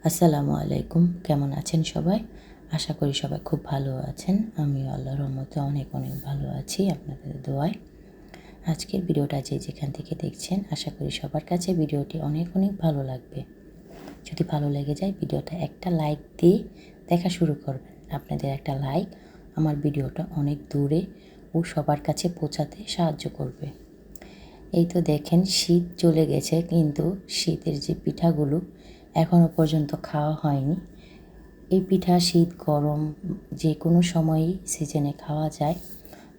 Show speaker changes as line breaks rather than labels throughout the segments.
আসসালামু আলাইকুম, কেমন আছেন সবাই? আশা করি সবাই খুব ভালো আছেন। আমিও আল্লাহর রহমতে অনেক ভালো আছি আপনাদের দোয়ায়। আজকের ভিডিওটা যে যেখান থেকে দেখছেন, আশা করি সবার কাছে ভিডিওটি অনেক ভালো লাগবে। যদি ভালো লেগে যায় ভিডিওটা একটা লাইক দিয়ে দেখা শুরু করবেন। আপনাদের একটা লাইক আমার ভিডিওটা অনেক দূরে ও সবার কাছে পৌঁছাতে সাহায্য করবে। এই তো দেখেন শীত চলে গেছে, কিন্তু শীতের যে পিঠাগুলো এখনও পর্যন্ত খাওয়া হয়নি। এই পিঠা শীত গরম যে কোনো সময়ই সিজনে খাওয়া যায়,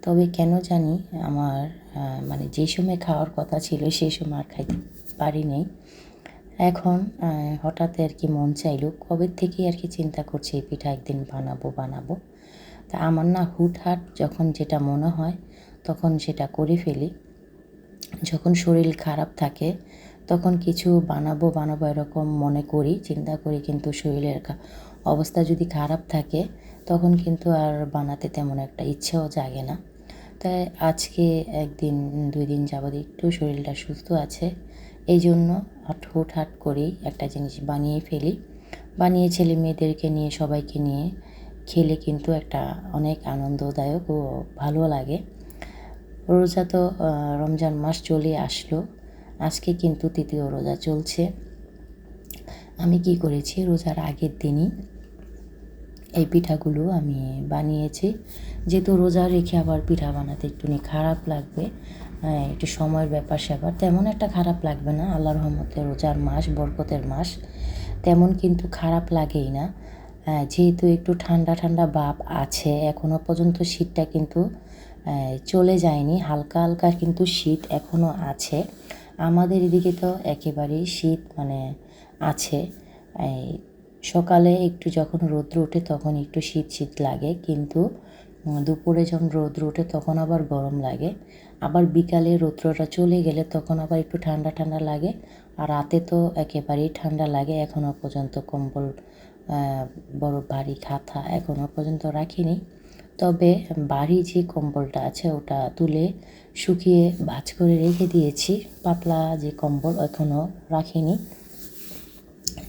তবে কেন জানি আমার মানে যে সময় খাওয়ার কথা ছিল সেই সময় আর খাইতে পারিনি। এখন হঠাৎ আর কি মন চাইলো, কবে থেকে আর কি চিন্তা করছি এই পিঠা একদিন বানাবো। তা আমার না হুটহাট যখন যেটা মনে হয় তখন সেটা করে ফেলি। যখন শরীর খারাপ থাকে তখন কিছু বানাবো এরকম মনে করি, চিন্তা করি, কিন্তু শরীরের অবস্থা যদি খারাপ থাকে তখন কিন্তু আর বানাতে তেমন একটা ইচ্ছেও জাগে না। তাই আজকে একদিন 2 দিন যাবৎ একটু শরীরটা সুস্থ আছে, এই জন্য হুটহাট করেই একটা জিনিস বানিয়ে ফেলি। বানিয়ে ছেলে মেয়েদেরকে নিয়ে সবাইকে নিয়ে খেলে কিন্তু একটা অনেক আনন্দদায়ক ও ভালো লাগে। রোজা তো রমজান মাস চলে আসলো, আজকে কিন্তু 3য় রোজা চলছে। আমি কি করেছি, রোজার আগের দিনই এই পিঠাগুলো আমি বানিয়েছি। যেহেতু রোজা রেখে আবার পিঠা বানাতে একটুখানি খারাপ লাগবে, একটু সময়ের ব্যাপার স্যাপার, তেমন একটা খারাপ লাগবে না। আল্লাহর রহমতে রোজার মাস, বরকতের মাস, তেমন কিন্তু খারাপ লাগেই না। যেহেতু একটু ঠান্ডা ভাব আছে, এখনও পর্যন্ত শীতটা কিন্তু চলে যায়নি, হালকা হালকা কিন্তু শীত এখনও আছে। আমাদের এদিকে তো একেবারেই শীত মানে আছে। সকালে একটু যখন রৌদ্র ওঠে তখন একটু শীত লাগে, কিন্তু দুপুরে যখন রৌদ্র ওঠে তখন আবার গরম লাগে। আবার বিকালে রৌদ্রটা চলে গেলে তখন আবার একটু ঠান্ডা লাগে। আর রাতে তো একেবারেই ঠান্ডা লাগে। এখনও পর্যন্ত কম্বল, বড় ভারী কাঁথা এখনও পর্যন্ত রাখিনি। তবে বাড়ি যে কম্বলটা আছে ওটা তুলে শুকিয়ে ভাঁজ করে রেখে দিয়েছি। পাতলা যে কম্বল এখনও রাখিনি।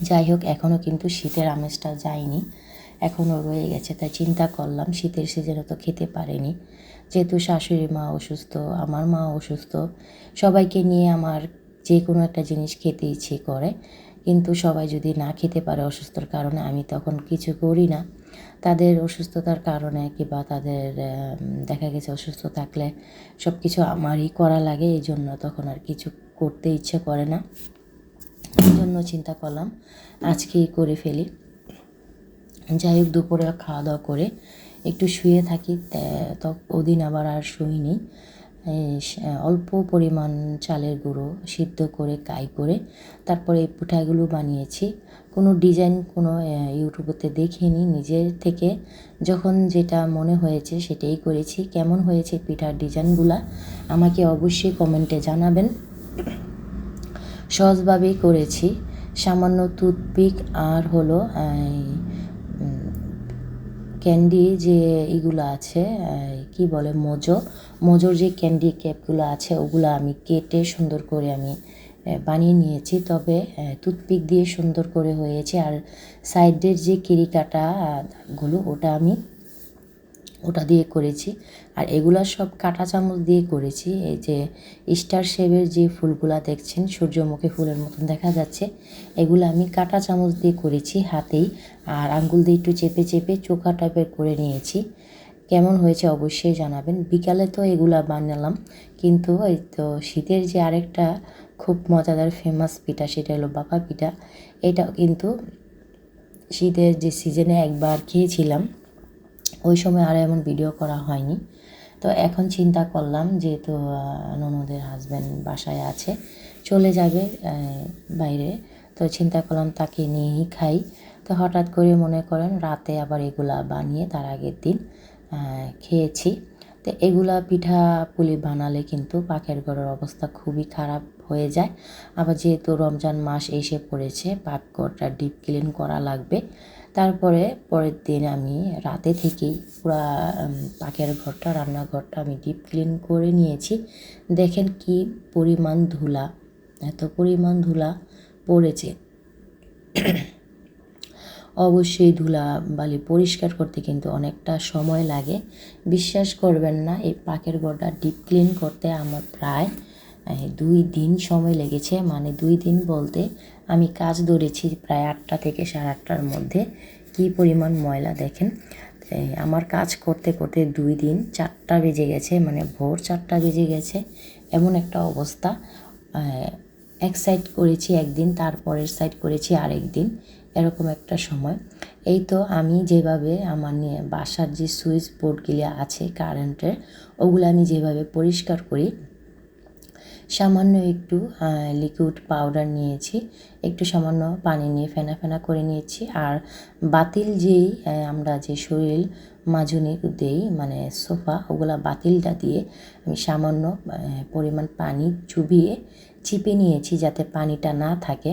যাই হোক, এখনও কিন্তু শীতের আমেজটা যায়নি, এখনও রয়ে গেছে। তাই চিন্তা করলাম শীতের সিজনে তো খেতে পারিনি, যেহেতু শাশুড়ি মা অসুস্থ, আমার মা অসুস্থ, সবাইকে নিয়ে আমার যে কোনো একটা জিনিস খেতে ইচ্ছে করে, কিন্তু সবাই যদি না খেতে পারে অসুস্থর কারণে, আমি তখন কিছু করি না। তাদের অসুস্থতার কারণে কিংবা তাদের দেখা গেছে অসুস্থ থাকলে সব কিছু আমারই করা লাগে, এই জন্য তখন আর কিছু করতে ইচ্ছে করে না। এই জন্য চিন্তা করলাম আজকেই করে ফেলি। যাই হোক, দুপুরে খাওয়া দাওয়া করে একটু শুয়ে থাকি, তো ওদিন আবার আর শুইনি। অল্প পরিমাণ চালের গুঁড়ো সিদ্ধ করে কাই করে তারপরে এই পিঠাগুলো বানিয়েছি। কোনো ডিজাইন কোনো ইউটিউবেতে দেখিনি, নিজের থেকে যখন যেটা মনে হয়েছে সেটাই করেছি। কেমন হয়েছে পিঠার ডিজাইনগুলা আমাকে অবশ্যই কমেন্টে জানাবেন। সহজভাবেই করেছি। সামান্য টুথপিক আর হলো ক্যান্ডি যে এগুলো আছে, কি বলে, মোজোর যে ক্যান্ডি ক্যাপগুলো আছে ওগুলো আমি কেটে সুন্দর করে আমি বানিয়ে নিয়েছি। তবে টুথপিক দিয়ে সুন্দর করে হয়েছে। আর সাইডের যে কিরিকাটাগুলো ওটা দিয়ে করেছি। আর এগুলা সব কাঁটা চামচ দিয়ে করেছি। এই যে স্টার শেপের যে ফুলগুলা দেখছেন, সূর্যমুখী ফুলের মতন দেখা যাচ্ছে, এগুলো আমি কাঁটা চামচ দিয়ে করেছি হাতেই, আর আঙ্গুল দিয়ে একটু চেপে চোখা টাইপের করে নিয়েছি। কেমন হয়েছে অবশ্যই জানাবেন। বিকালে তো এগুলা বানালাম, কিন্তু এই তো শীতের যে আরেকটা খুব মজাদার ফেমাস পিঠা সেটা হলো ভাপা পিঠা। এটাও কিন্তু শীতের যে সিজনে একবার খেয়েছিলাম, ওই সময় আর এমন ভিডিও করা হয়নি। তো এখন চিন্তা করলাম যেহেতু ননদের হাজব্যান্ড বাসায় আছে, চলে যাবে বাইরে, তো চিন্তা করলাম তাকে নিয়েই খাই। তো হঠাৎ করে মনে করেন রাতে আবার এগুলা বানিয়ে তার আগের দিন খেয়েছি। তো তো এগুলা পিঠা পুলি বানালে কিন্তু পাকের ঘরের অবস্থা খুবই খারাপ হয়ে যায়। আবার যেহেতু রমজান মাস এসে পড়েছে, পাকঘরটা ডিপ ক্লিন করা লাগবে। তারপরে পরের দিন আমি রাতে থেকেই পুরা পাকের ঘরটা, রান্নাঘরটা আমি ডিপ ক্লিন করে নিয়েছি। দেখেন কি পরিমাণ ধুলা, এত পরিমাণ ধুলা পড়েছে। অবশ্যই ধুলাবালি পরিষ্কার করতে কিন্তু অনেকটা সময় লাগে। বিশ্বাস করবেন না, এই পাকের ঘরটা ডিপ ক্লিন করতে আমার প্রায় 2 দিন সময় লেগেছে। মানে 2 দিন বলতে আমি কাজ ধরেছি প্রায় 8টা থেকে 8:30টার মধ্যে। কি পরিমাণ ময়লা দেখেন। আমার কাজ করতে করতে 2 দিন 4টা বেজে গেছে, মানে ভোর 4টা বেজে গেছে, এমন একটা অবস্থা। এক সাইড করেছি একদিন, তারপরের সাইড করেছি আরেক দিন, এরকম একটা সময়। এই তো আমি যেভাবে আমার নিয়ে বাসার যে সুইচ বোর্ডগুলি আছে কারেন্টের, ওগুলো আমি যেভাবে পরিষ্কার করি, সামান্য একটু লিকুইড পাউডার নিয়েছি, একটু সামান্য পানি নিয়ে ফেনা ফেনা করে নিয়েছি। আর বাতিল যেই আমরা যে শরীর মাজুনি দেই, মানে সোফা, ওগুলা বাতিলটা দিয়ে আমি সামান্য পরিমাণ পানি চুবিয়ে চিপে নিয়েছি, যাতে পানিটা না থাকে,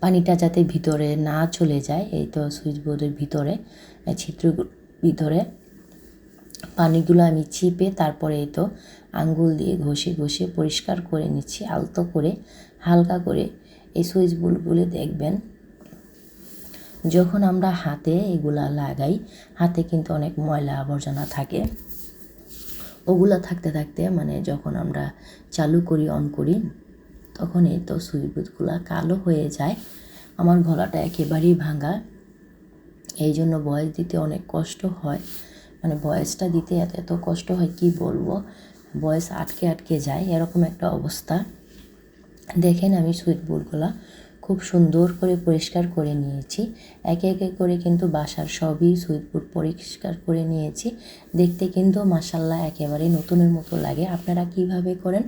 পানিটা যাতে ভিতরে না চলে যায়। এই তো সুইচ বোর্ডের ভিতরে ছিদ্রগুলোর ভিতরে পানিগুলো আমি চিপে তারপরে এই তো আঙ্গুল দিয়ে ঘষে ঘষে পরিষ্কার করে নিচ্ছি, আলতো করে, হালকা করে। এই সুইচ বোর্ডগুলো দেখবেন যখন আমরা হাতে এগুলা লাগাই, হাতে কিন্তু অনেক ময়লা আবর্জনা থাকে। ওগুলা থাকতে থাকতে মানে যখন আমরা চালু করি, অন করি, তখন এই তো সুইচ বোর্ডগুলো কালো হয়ে যায়। আমার গলাটা একেবারেই ভাঙা, এই জন্য ভয়েস দিতে অনেক কষ্ট হয়। মানে ভয়েসটা দিতে এত এত কষ্ট হয় কি বলবো, ভয়েস আটকে আটকে যায়, এরকম একটা অবস্থা। দেখেন আমি সুইচ বোর্ডগুলো খুব সুন্দর করে পরিষ্কার করে নিয়েছি। একে একে করে কিন্তু বাসার সবই সুইচ বোর্ড পরিষ্কার করে নিয়েছি। দেখতে কিন্তু মাশাআল্লাহ একেবারে নতুনের মতো লাগে। আপনারা কিভাবে করেন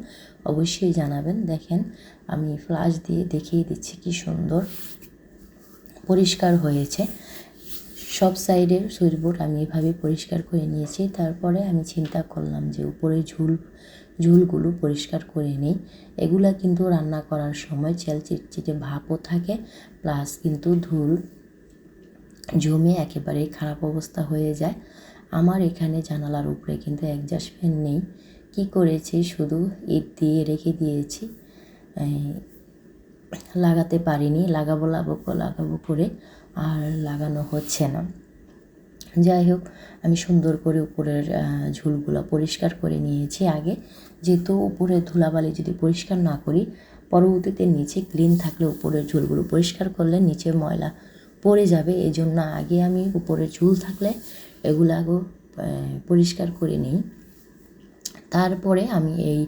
অবশ্যই জানাবেন। দেখেন আমি ফ্ল্যাশ দিয়ে দেখিয়ে দিচ্ছি কি সুন্দর পরিষ্কার হয়েছে। সব সাইডের সুইচ বোর্ড আমি এভাবে পরিষ্কার করে নিয়েছি। তারপরে আমি চিন্তা করলাম যে উপরে ঝুলগুলো পরিষ্কার করে নিই। এগুলা কিন্তু রান্না করার সময় চিটচিটে ভাপও থাকে, প্লাস কিন্তু ধুল জমে একেবারে খারাপ অবস্থা হয়ে যায়। আমার এখানে জানালার উপরে কিন্তু একজাস্ট ফ্যান নেই। কি করেছি, শুধু ইট দিয়ে রেখে দিয়েছি, লাগাতে পারিনি। লাগাবো করে আর লাগানো হচ্ছে না। যাই হোক, আমি সুন্দর করে উপরের ঝুলগুলো পরিষ্কার করে নিয়েছি আগে, যেহেতু উপরে ধুলাবালি যদি পরিষ্কার না করি, পরবর্তীতে নিচে ক্লিন থাকলে উপরের ঝুলগুলো পরিষ্কার করলে নিচে ময়লা পড়ে যাবে। এই জন্য আগে আমি উপরের ঝুল থাকলে এগুলো আগে পরিষ্কার করে নিই। তারপরে আমি এই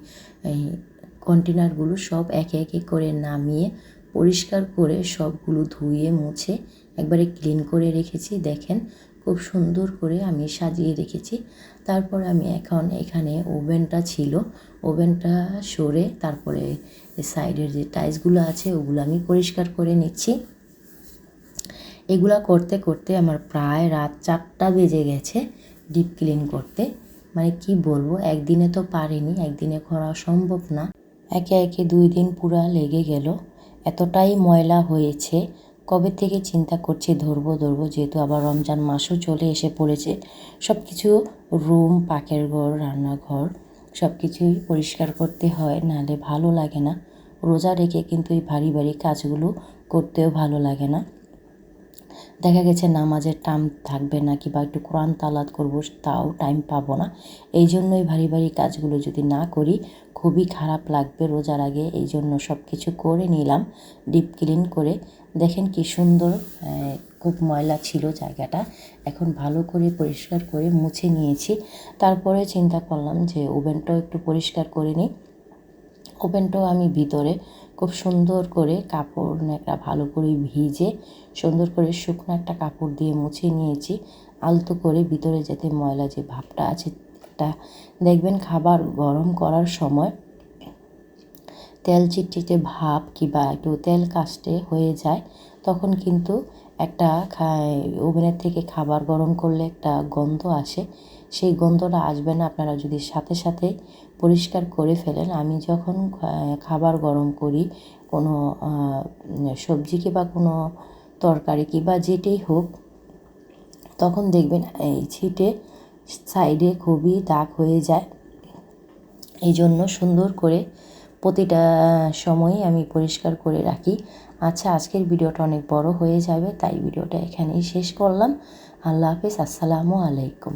কন্টেনারগুলো সব একে একে করে নামিয়ে পরিষ্কার করে সবগুলো ধুয়ে মুছে একবারে ক্লিন করে রেখেছি। দেখেন খুব সুন্দর করে আমি সাজিয়ে রেখেছি। তারপর আমি এখন এখানে ওভেনটা ছিল, ওভেনটা সরে তারপরে সাইডের যে টাইলসগুলো আছে ওগুলো আমি পরিষ্কার করে নিচ্ছি। এগুলা করতে করতে আমার প্রায় রাত 4টা বেজে গেছে ডিপ ক্লিন করতে। মানে কি বলবো, একদিনে তো পারিনি, একদিনে করা সম্ভব না। একে একে 2 দিন পুরা লেগে গেল, এতটাই ময়লা হয়েছে। কবে থেকে চিন্তা করছি ধরবো, যেহেতু আবার রমজান মাসও চলে এসে পড়েছে। সব কিছু রুম, পাকের ঘর, রান্নাঘর সব কিছুই পরিষ্কার করতে হয়, নাহলে ভালো লাগে না। রোজা রেখে কিন্তু এই ভারী ভারী কাজগুলো করতেও ভালো লাগে না। দেখা গেছে নামাজের টাইম থাকবে না, কিংবা একটু কোরআন তালাত করবো, তাও টাইম পাবো না। এই জন্যই ভারী ভারী কাজগুলো যদি না করি খুবই খারাপ লাগবে রোজার আগে। এই জন্য সব কিছু করে নিলাম ডিপ ক্লিন করে। দেখেন কি সুন্দর, খুব ময়লা ছিল জায়গাটা, এখন ভালো করে পরিষ্কার করে মুছে নিয়েছি। তারপরে চিন্তা করলাম যে ওভেনটাও একটু পরিষ্কার করে নিই। ওভেনটাও আমি ভিতরে খুব সুন্দর করে কাপড় ন্যাকড়া ভালো করে ভিজে সুন্দর করে শুকনো একটা কাপড় দিয়ে মুছে নিয়েছি, আলতো করে, ভিতরে যাতে ময়লা যে ভাবটা আছে তা দেখবেন খাবার গরম করার সময় তেল চিটচিটে ভাব কিংবা একটু তেল কাস্টে হয়ে যায়, তখন কিন্তু একটা ওভেনের থেকে খাবার গরম করলে একটা গন্ধ আসে, সেই গন্ধটা আসবে না আপনারা যদি সাথে সাথে পরিষ্কার করে ফেলেন। আমি যখন খাবার গরম করি কোনো সবজি কিংবা কোনো তরকারি কিংবা যেটাই হোক, তখন দেখবেন এই ছিটে সাইডে খুবই দাগ হয়ে যায়। এই জন্য সুন্দর করে প্রতিটা সময়ই আমি পরিষ্কার করে রাখি। আচ্ছা, আজকের ভিডিওটা অনেক বড় হয়ে যাবে, তাই ভিডিওটা এখানেই শেষ করলাম। আল্লাহ হাফেজ, আসসালামু আলাইকুম।